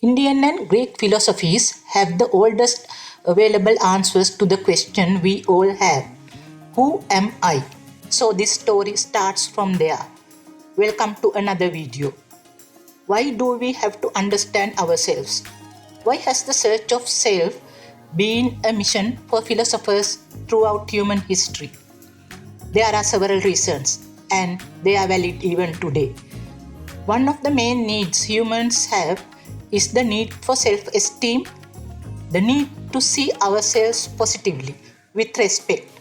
Indian and Greek philosophies have the oldest available answers to the question we all have: who am I? So, this story starts from there. Welcome to another video. Why do we have to understand ourselves? Why has the search of self been a mission for philosophers throughout human history? There are several reasons, and they are valid even today. One of the main needs humans have is the need for self esteem, the need to see ourselves positively, with respect.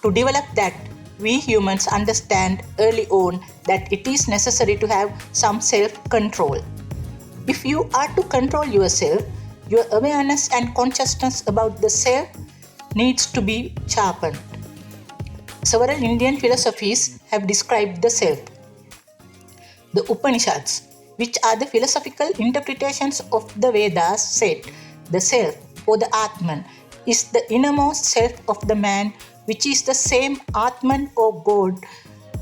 To develop that, we humans understand early on that it is necessary to have some self control. If you are to control yourself, your awareness and consciousness about the self needs to be sharpened. Several Indian philosophies have described the self. The Upanishads, which are the philosophical interpretations of the Vedas, said the self or the Atman is the innermost self of the man, which is the same Atman or God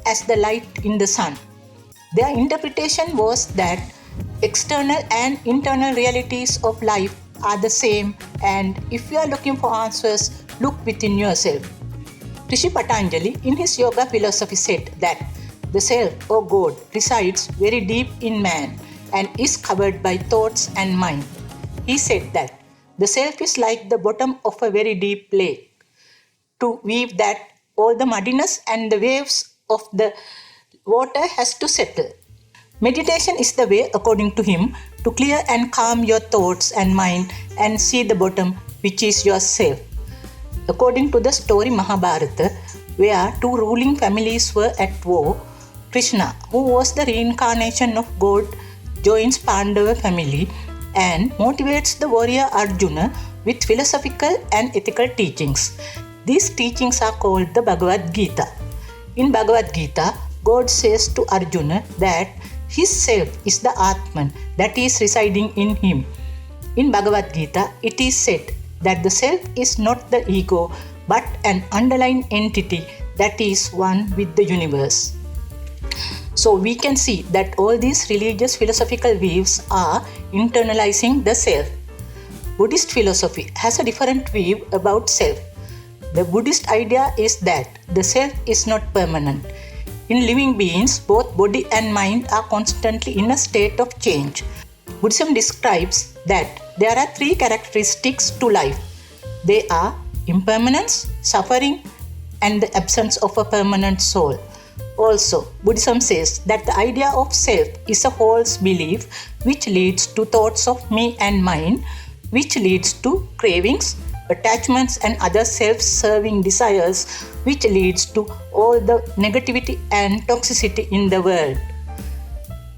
as the light in the sun. Their interpretation was that external and internal realities of life are the same, and if you are looking for answers, look within yourself. Rishi Patanjali, in his yoga philosophy, said that the self or God resides very deep in man and is covered by thoughts and mind. He said that the self is like the bottom of a very deep lake. To weave that, all the muddiness and the waves of the water has to settle. Meditation is the way, according to him, to clear and calm your thoughts and mind and see the bottom, which is yourself. According to the story Mahabharata, where two ruling families were at war, Krishna, who was the reincarnation of God, joins Pandava family and motivates the warrior Arjuna with philosophical and ethical teachings. These teachings are called the Bhagavad Gita. In Bhagavad Gita, God says to Arjuna that his self is the Atman that is residing in him. In Bhagavad Gita, it is said that the self is not the ego but an underlying entity that is one with the universe. So we can see that all these religious philosophical views are internalizing the self. Buddhist philosophy has a different view about self. The Buddhist idea is that the self is not permanent. In living beings, both body and mind are constantly in a state of change. Buddhism describes that there are three characteristics to life. They are impermanence, suffering, and the absence of a permanent soul. Also, Buddhism says that the idea of self is a false belief which leads to thoughts of me and mine, which leads to cravings, attachments, and other self-serving desires, which leads to all the negativity and toxicity in the world.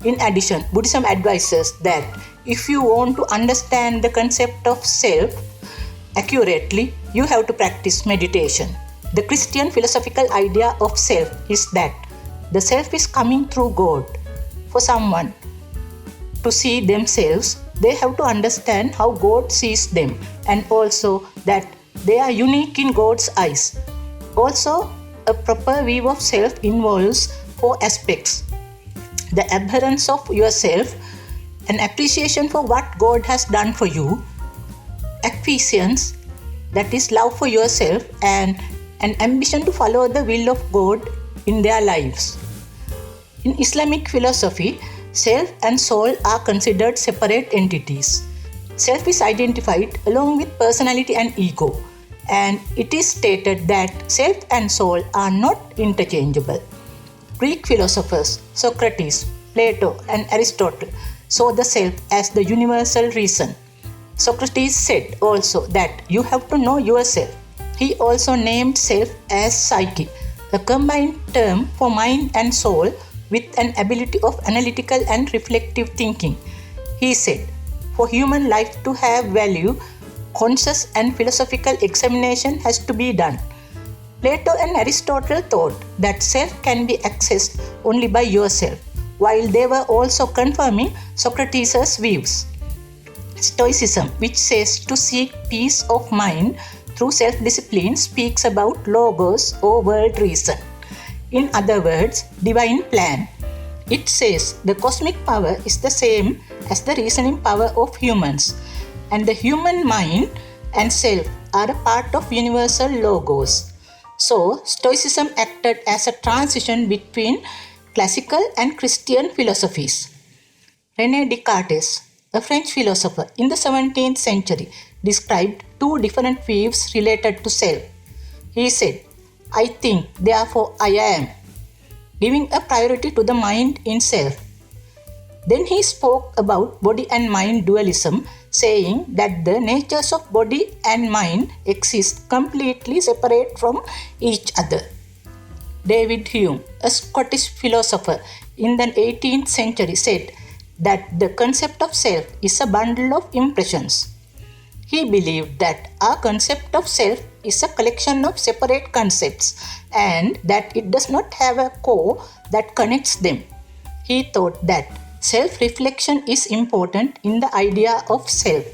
In addition, Buddhism advises that if you want to understand the concept of self accurately, you have to practice meditation. The Christian philosophical idea of self is that the self is coming through God. For someone to see themselves, they have to understand how God sees them and also that they are unique in God's eyes. Also, a proper view of self involves four aspects: the abhorrence of yourself, an appreciation for what God has done for you, acquiescence, that is love for yourself, and an ambition to follow the will of God in their lives. In Islamic philosophy, self and soul are considered separate entities. Self is identified along with personality and ego, and it is stated that self and soul are not interchangeable. Greek philosophers Socrates, Plato, and Aristotle saw the self as the universal reason. Socrates said also that you have to know yourself. He also named self as psyche, a combined term for mind and soul with an ability of analytical and reflective thinking. He said, for human life to have value, conscious and philosophical examination has to be done. Plato and Aristotle thought that self can be accessed only by yourself, while they were also confirming Socrates' views. Stoicism, which says to seek peace of mind through self-discipline, speaks about logos or world reason. In other words, divine plan. It says the cosmic power is the same as the reasoning power of humans, and the human mind and self are a part of universal logos. So, Stoicism acted as a transition between classical and Christian philosophies. René Descartes, a French philosopher in the 17th century, described two different views related to self. He said, I think, therefore I am, giving a priority to the mind in self. Then he spoke about body and mind dualism, saying that the natures of body and mind exist completely separate from each other. David Hume, a Scottish philosopher in the 18th century, said that the concept of self is a bundle of impressions. He believed that our concept of self is a collection of separate concepts and that it does not have a core that connects them. He thought that self-reflection is important in the idea of self.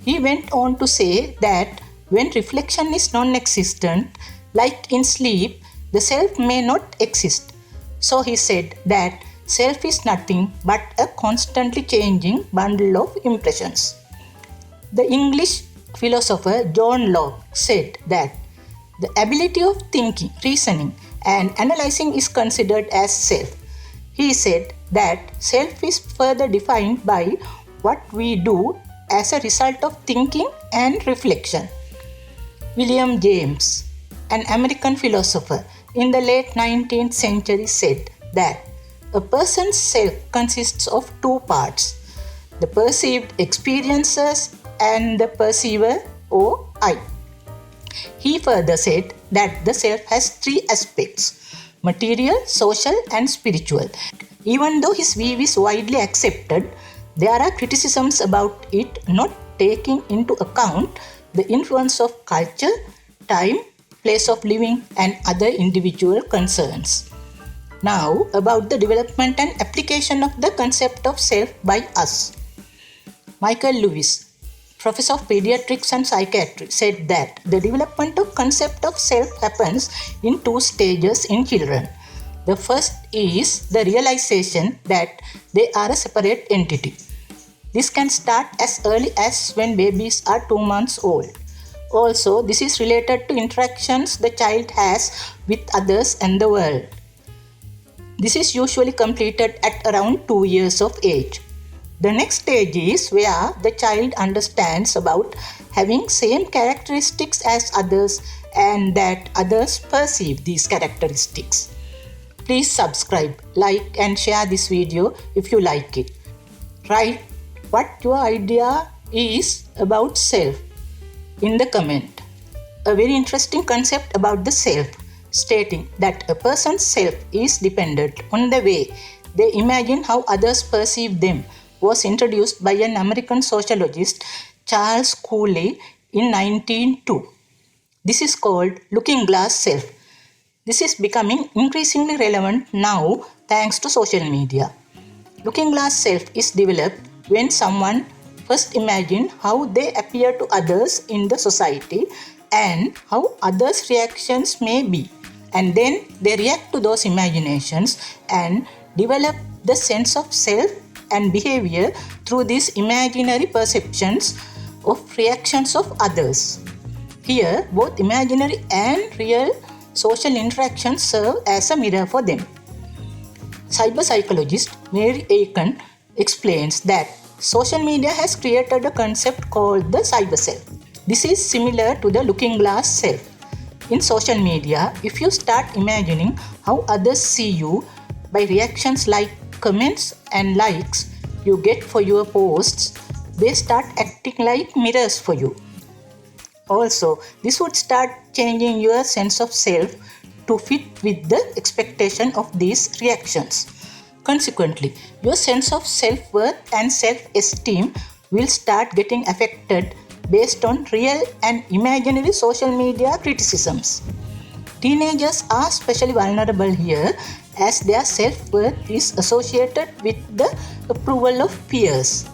He went on to say that when reflection is non-existent, like in sleep, the self may not exist. So he said that self is nothing but a constantly changing bundle of impressions. The English philosopher John Locke said that the ability of thinking, reasoning, and analyzing is considered as self. He said that self is further defined by what we do as a result of thinking and reflection. William James, an American philosopher in the late 19th century, said that a person's self consists of two parts, the perceived experiences and the perceiver or I. He further said that the self has three aspects: material, social, and spiritual. Even though his view is widely accepted, there are criticisms about it not taking into account the influence of culture, time, place of living, and other individual concerns. Now, about the development and application of the concept of self by us. Michael Lewis, professor of pediatrics and psychiatry, said that the development of concept of self happens in two stages in children. The first is the realization that they are a separate entity. This can start as early as when babies are 2 months old. Also, this is related to interactions the child has with others and the world. This is usually completed at around 2 years of age. The next stage is where the child understands about having same characteristics as others and that others perceive these characteristics. Please subscribe, like and share this video if you like it. Write what your idea is about self in the comment. A very interesting concept about the self, stating that a person's self is dependent on the way they imagine how others perceive them, was introduced by an American sociologist, Charles Cooley, in 1902. This is called looking glass self. This is becoming increasingly relevant now thanks to social media. Looking glass self is developed when someone first imagines how they appear to others in the society and how others' reactions may be, and then they react to those imaginations and develop the sense of self and behavior through these imaginary perceptions of reactions of others. Here, both imaginary and real social interactions serve as a mirror for them. Cyber psychologist Mary Aiken explains that social media has created a concept called the cyber self. This is similar to the looking glass self. In social media, if you start imagining how others see you by reactions like comments and likes you get for your posts, they start acting like mirrors for you. Also, this would start changing your sense of self to fit with the expectation of these reactions. Consequently, your sense of self-worth and self-esteem will start getting affected based on real and imaginary social media criticisms. Teenagers are especially vulnerable here as their self-worth is associated with the approval of peers.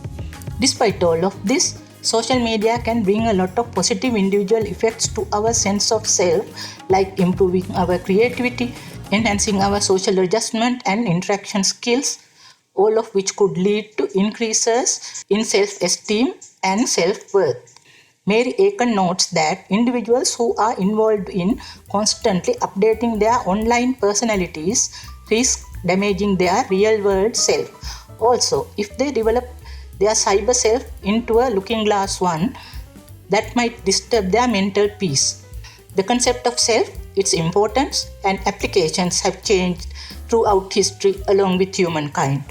Despite all of this, social media can bring a lot of positive individual effects to our sense of self, like improving our creativity, enhancing our social adjustment and interaction skills, all of which could lead to increases in self esteem and self worth. Mary Aiken notes that individuals who are involved in constantly updating their online personalities risk damaging their real world self. Also, if they develop their cyber self into a looking glass one, that might disturb their mental peace. The concept of self, its importance, and applications have changed throughout history along with humankind.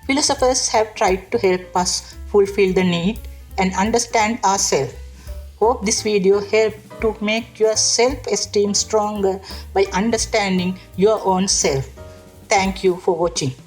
Philosophers have tried to help us fulfill the need and understand ourselves. Hope this video helped to make your self-esteem stronger by understanding your own self. Thank you for watching.